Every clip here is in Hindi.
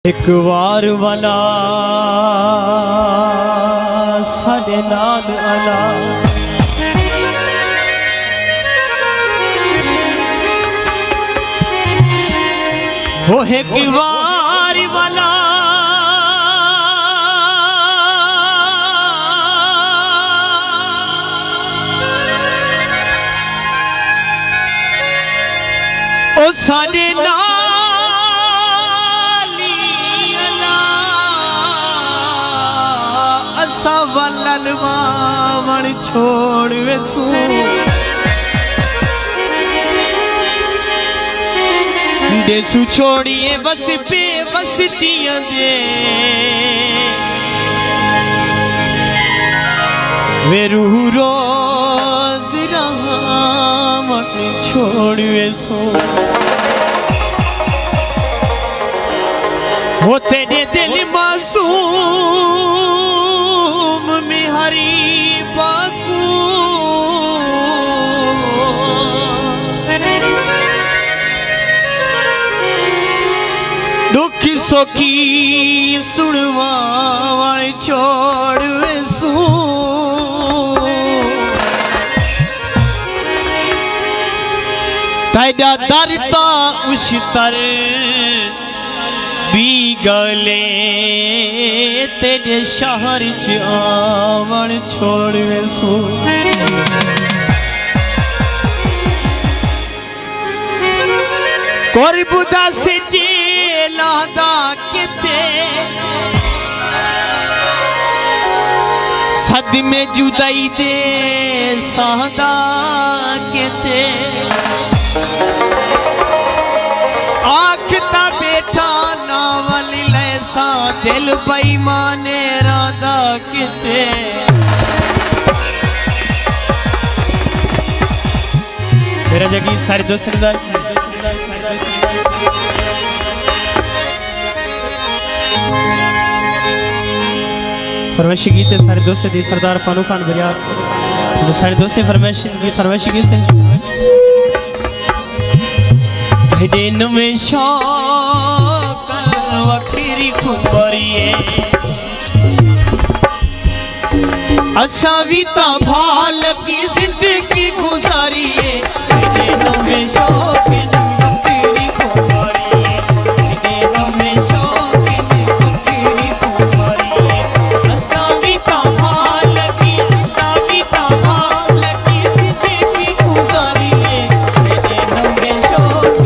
एक वार वाला साडे नाल आला वो एक वार वाला ओ साडे वललवावण छोड़ वेसू देसू छोड़िए बस बेबस्तियां दे वे रूह रोज रावण छोड़ वेसू वो तेरे दिल मासूम में हरी बाकू दुख सोकी सुनवावण छोड़ वेसू तेरा दरता उशतर भी गले तेरे शहर च आवण छोड़ वेसू कोई बुदा से जेला दा किते सद में जुदाई दे सादा किते आखता बेटा नावल लैसा दिल बेईमाने राधा किते मेरा जगी सारे दोस्त फरमाइशी गीत सारे दोस्त दी सरदार फानू खान बरियार सारे दोस्त फरमाइशी गीत से तेरे नवे शौक वखरी खुबरिए असा भी ता भाल की जिंदगी गुजारिए तेरे नवे शौक वखरी खुबरिए तेरे नवे शौक वखरी खुबरिए असा भी ता भाल की जिंदगी गुजारिए तेरे नवे शौक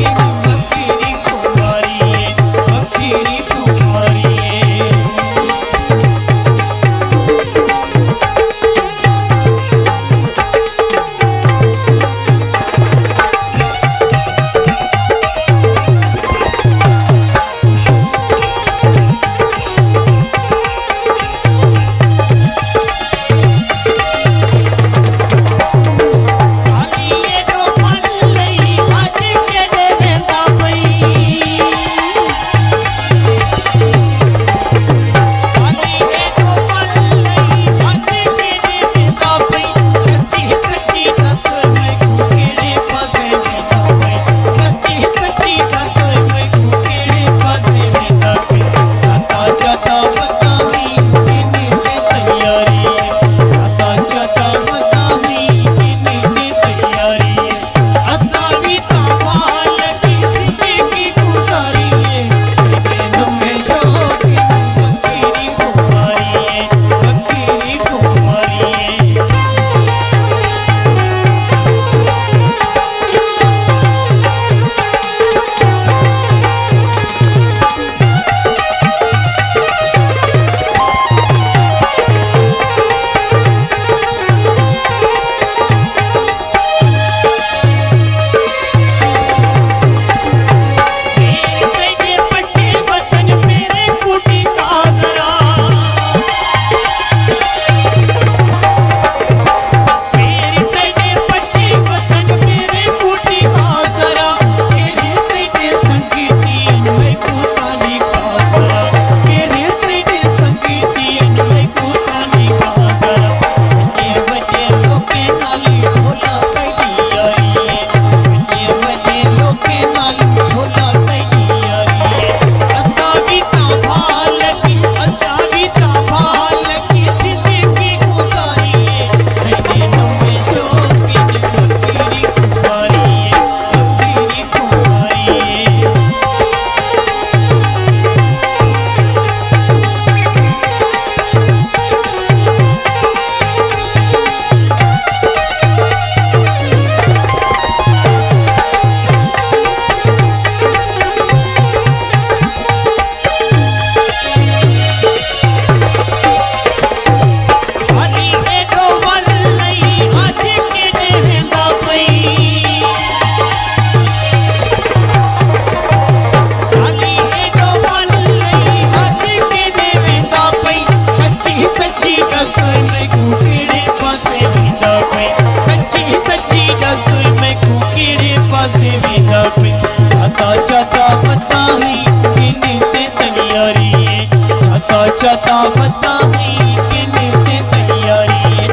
चाहता पता ही किने ते तैयारी है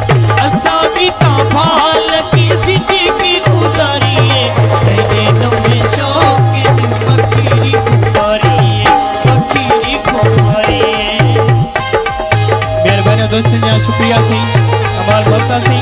असा भी ता भाल की जिंदगी गुजारी है तेरे नवे शौक की फकीरी खुमारी है फकीरी खुमारी है। मेहरबानी दोस्तों जा शुक्रिया सी अमाल मस्ता सी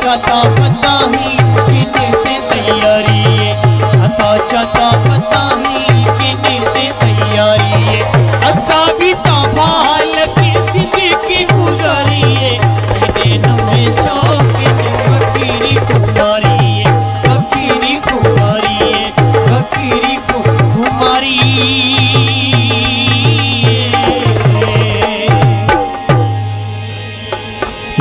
चाहता पता ही किने ते तैयारी है चाहता पता ही किने ते तैयारी है असा भी ता